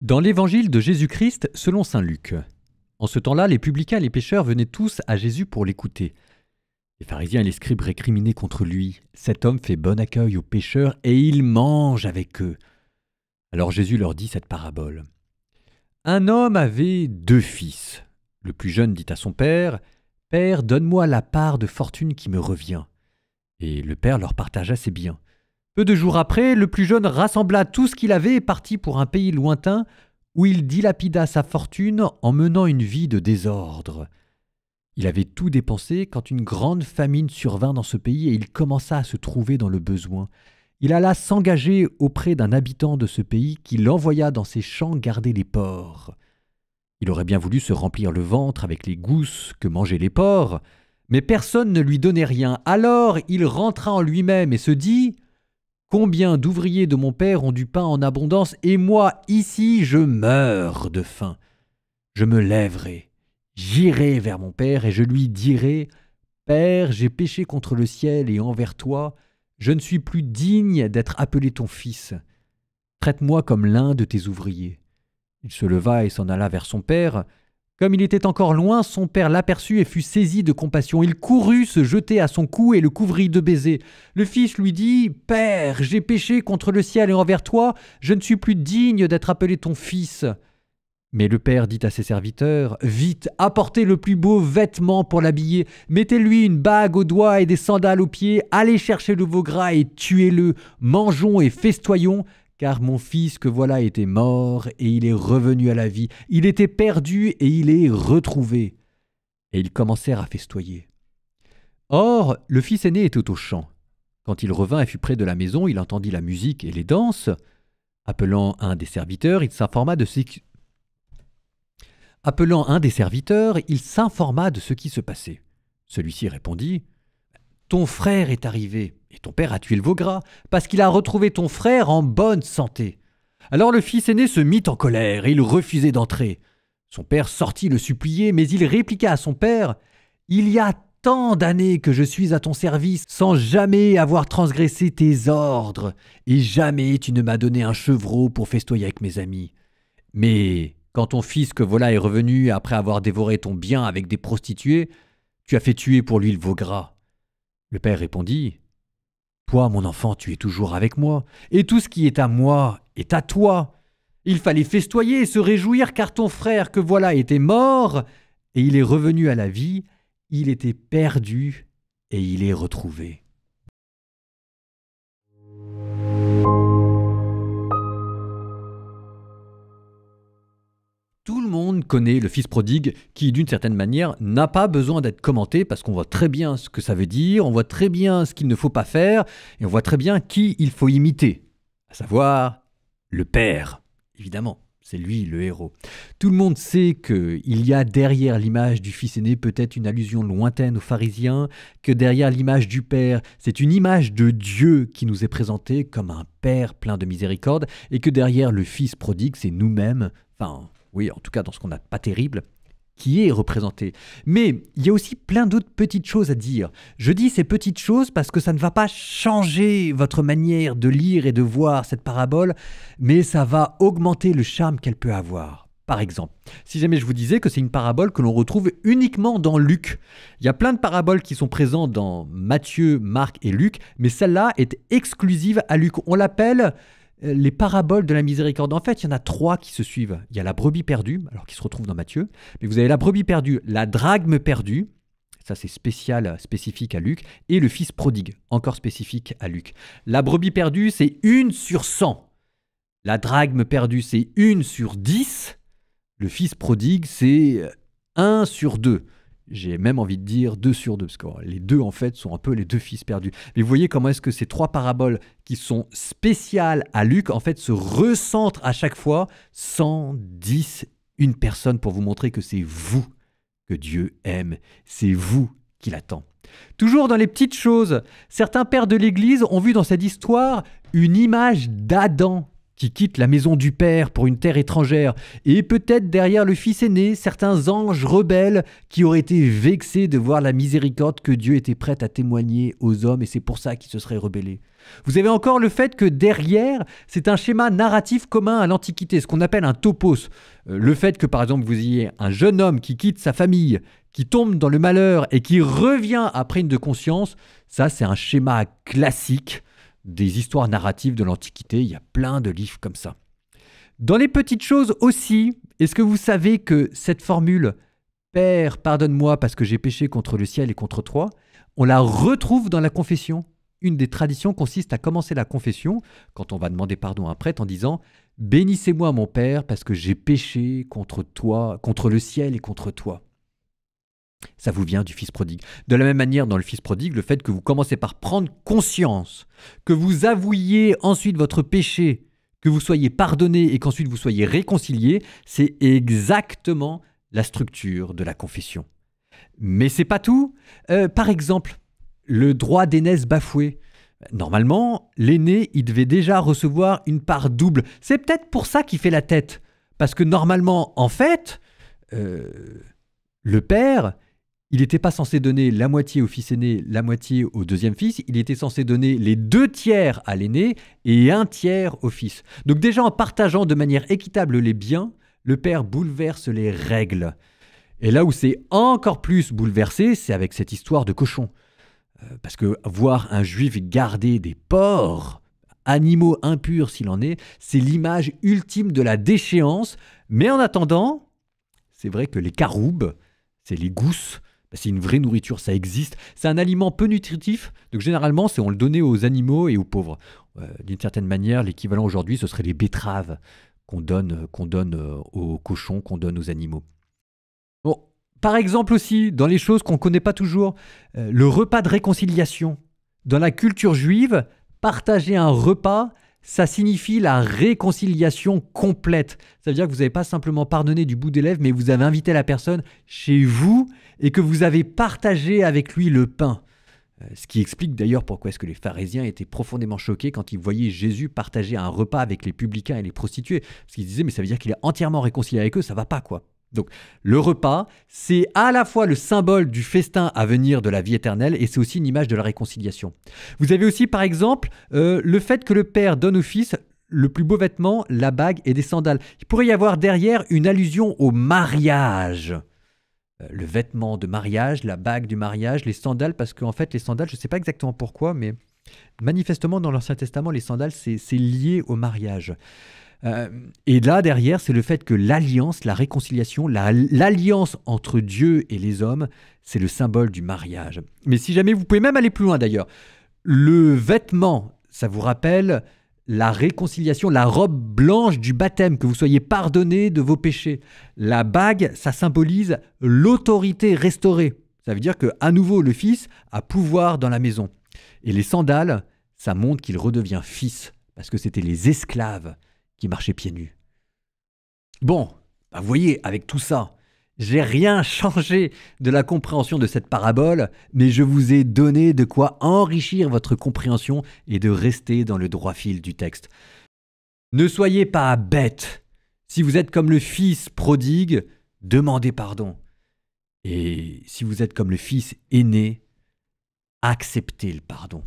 Dans l'évangile de Jésus-Christ selon saint Luc. En ce temps-là, les publicains et les pécheurs venaient tous à Jésus pour l'écouter. Les pharisiens et les scribes récriminaient contre lui. Cet homme fait bon accueil aux pécheurs et il mange avec eux. Alors Jésus leur dit cette parabole. Un homme avait 2 fils. Le plus jeune dit à son père, « Père, donne-moi la part de fortune qui me revient. » Et le père leur partagea ses biens. Peu de jours après, le plus jeune rassembla tout ce qu'il avait et partit pour un pays lointain où il dilapida sa fortune en menant une vie de désordre. Il avait tout dépensé quand une grande famine survint dans ce pays et il commença à se trouver dans le besoin. Il alla s'engager auprès d'un habitant de ce pays qui l'envoya dans ses champs garder les porcs. Il aurait bien voulu se remplir le ventre avec les gousses que mangeaient les porcs, mais personne ne lui donnait rien. Alors il rentra en lui-même et se dit « Combien d'ouvriers de mon père ont du pain en abondance, et moi, ici, je meurs de faim. Je me lèverai, j'irai vers mon père, et je lui dirai, « Père, j'ai péché contre le ciel et envers toi, je ne suis plus digne d'être appelé ton fils. Traite-moi comme l'un de tes ouvriers. » Il se leva et s'en alla vers son père. Comme il était encore loin, son père l'aperçut et fut saisi de compassion. Il courut se jeter à son cou et le couvrit de baisers. Le fils lui dit « Père, j'ai péché contre le ciel et envers toi, je ne suis plus digne d'être appelé ton fils. » Mais le père dit à ses serviteurs « Vite, apportez le plus beau vêtement pour l'habiller, mettez-lui une bague au doigt et des sandales aux pieds, allez chercher le veau gras et tuez-le, mangeons et festoyons. » Car mon fils que voilà était mort, et il est revenu à la vie. Il était perdu, et il est retrouvé. Et ils commencèrent à festoyer. Or, le fils aîné était au champ. Quand il revint et fut près de la maison, il entendit la musique et les danses. Appelant un des serviteurs, il s'informa de ce qui se passait. Celui-ci répondit « Ton frère est arrivé, et ton père a tué le veau gras, parce qu'il a retrouvé ton frère en bonne santé. » Alors le fils aîné se mit en colère, et il refusait d'entrer. Son père sortit le supplier, mais il répliqua à son père « Il y a tant d'années que je suis à ton service, sans jamais avoir transgressé tes ordres, et jamais tu ne m'as donné un chevreau pour festoyer avec mes amis. Mais quand ton fils que voilà est revenu après avoir dévoré ton bien avec des prostituées, tu as fait tuer pour lui le veau gras. » Le père répondit « Toi, mon enfant, tu es toujours avec moi, et tout ce qui est à moi est à toi. Il fallait festoyer et se réjouir, car ton frère que voilà était mort, et il est revenu à la vie, il était perdu, et il est retrouvé. » Tout le monde connaît le fils prodigue qui, d'une certaine manière, n'a pas besoin d'être commenté parce qu'on voit très bien ce que ça veut dire, on voit très bien ce qu'il ne faut pas faire et on voit très bien qui il faut imiter, à savoir le père, évidemment. C'est lui le héros. Tout le monde sait qu'il y a derrière l'image du fils aîné peut-être une allusion lointaine aux pharisiens, que derrière l'image du père, c'est une image de Dieu qui nous est présentée comme un père plein de miséricorde, et que derrière le fils prodigue, c'est nous-mêmes, enfin, oui, en tout cas dans ce qu'on n'a pas terrible, qui est représenté. Mais il y a aussi plein d'autres petites choses à dire. Je dis ces petites choses parce que ça ne va pas changer votre manière de lire et de voir cette parabole, mais ça va augmenter le charme qu'elle peut avoir. Par exemple, si jamais je vous disais que c'est une parabole que l'on retrouve uniquement dans Luc. Il y a plein de paraboles qui sont présentes dans Matthieu, Marc et Luc, mais celle-là est exclusive à Luc. On l'appelle les paraboles de la miséricorde. En fait, il y en a 3 qui se suivent. Il y a la brebis perdue, alors qui se retrouve dans Matthieu, mais vous avez la brebis perdue, la drachme perdue, ça c'est spécifique à Luc, et le fils prodigue, encore spécifique à Luc. La brebis perdue, c'est 1 sur 100. La drachme perdue, c'est 1 sur 10. Le fils prodigue, c'est 1 sur 2. J'ai même envie de dire 2 sur 2, parce que les deux, en fait, sont un peu les 2 fils perdus. Mais vous voyez comment est-ce que ces 3 paraboles qui sont spéciales à Luc, en fait, se recentrent à chaque fois 110 une personne pour vous montrer que c'est vous que Dieu aime. C'est vous qu'il attend. Toujours dans les petites choses, certains pères de l'Église ont vu dans cette histoire une image d'Adam qui quitte la maison du Père pour une terre étrangère, et peut-être derrière le fils aîné, certains anges rebelles qui auraient été vexés de voir la miséricorde que Dieu était prêt à témoigner aux hommes, et c'est pour ça qu'ils se seraient rebellés. Vous avez encore le fait que derrière, c'est un schéma narratif commun à l'Antiquité, ce qu'on appelle un topos. Le fait que par exemple vous ayez un jeune homme qui quitte sa famille, qui tombe dans le malheur et qui revient après une de conscience, ça c'est un schéma classique des histoires narratives de l'Antiquité. Il y a plein de livres comme ça. Dans les petites choses aussi, est-ce que vous savez que cette formule « Père, pardonne-moi parce que j'ai péché contre le ciel et contre toi », on la retrouve dans la confession. Une des traditions consiste à commencer la confession, quand on va demander pardon à un prêtre, en disant « Bénissez-moi mon Père parce que j'ai péché contre toi, contre le ciel et contre toi ». Ça vous vient du Fils prodigue. De la même manière, dans le Fils prodigue, le fait que vous commencez par prendre conscience, que vous avouiez ensuite votre péché, que vous soyez pardonné et qu'ensuite vous soyez réconcilié, c'est exactement la structure de la confession. Mais c'est pas tout. Par exemple, le droit d'aînesse bafoué. Normalement, l'aîné, il devait déjà recevoir une part double. C'est peut-être pour ça qu'il fait la tête. Parce que normalement, en fait, le père, il n'était pas censé donner la moitié au fils aîné, la moitié au deuxième fils. Il était censé donner les 2/3 à l'aîné et 1/3 au fils. Donc déjà, en partageant de manière équitable les biens, le père bouleverse les règles. Et là où c'est encore plus bouleversé, c'est avec cette histoire de cochon. Parce que voir un juif garder des porcs, animaux impurs s'il en est, c'est l'image ultime de la déchéance. Mais en attendant, c'est vrai que les caroubes, c'est les gousses, c'est une vraie nourriture, ça existe. C'est un aliment peu nutritif, donc généralement, on le donnait aux animaux et aux pauvres. D'une certaine manière, l'équivalent aujourd'hui, ce serait les betteraves qu'on donne aux cochons, qu'on donne aux animaux. Bon, par exemple aussi, dans les choses qu'on ne connaît pas toujours, le repas de réconciliation. Dans la culture juive, partager un repas, ça signifie la réconciliation complète. Ça veut dire que vous n'avez pas simplement pardonné du bout des lèvres, mais vous avez invité la personne chez vous et que vous avez partagé avec lui le pain. Ce qui explique d'ailleurs pourquoi est-ce que les pharisiens étaient profondément choqués quand ils voyaient Jésus partager un repas avec les publicains et les prostituées. Parce qu'ils disaient, mais ça veut dire qu'il est entièrement réconcilié avec eux, ça va pas quoi. Donc le repas, c'est à la fois le symbole du festin à venir de la vie éternelle et c'est aussi une image de la réconciliation. Vous avez aussi par exemple le fait que le père donne au fils le plus beau vêtement, la bague et des sandales. Il pourrait y avoir derrière une allusion au mariage. Le vêtement de mariage, la bague du mariage, les sandales, parce qu'en fait les sandales, je ne sais pas exactement pourquoi, mais manifestement dans l'Ancien Testament, les sandales c'est lié au mariage. Et là, derrière, c'est le fait que l'alliance, la réconciliation, l'alliance entre Dieu et les hommes, c'est le symbole du mariage. Mais si jamais, vous pouvez même aller plus loin d'ailleurs. Le vêtement, ça vous rappelle la réconciliation, la robe blanche du baptême, que vous soyez pardonné de vos péchés. La bague, ça symbolise l'autorité restaurée. Ça veut dire qu'à nouveau, le fils a pouvoir dans la maison. Et les sandales, ça montre qu'il redevient fils, parce que c'était les esclaves qui marchait pieds nus. Bon, vous voyez, avec tout ça, j'ai rien changé de la compréhension de cette parabole, mais je vous ai donné de quoi enrichir votre compréhension et de rester dans le droit fil du texte. Ne soyez pas bêtes. Si vous êtes comme le fils prodigue, demandez pardon. Et si vous êtes comme le fils aîné, acceptez le pardon.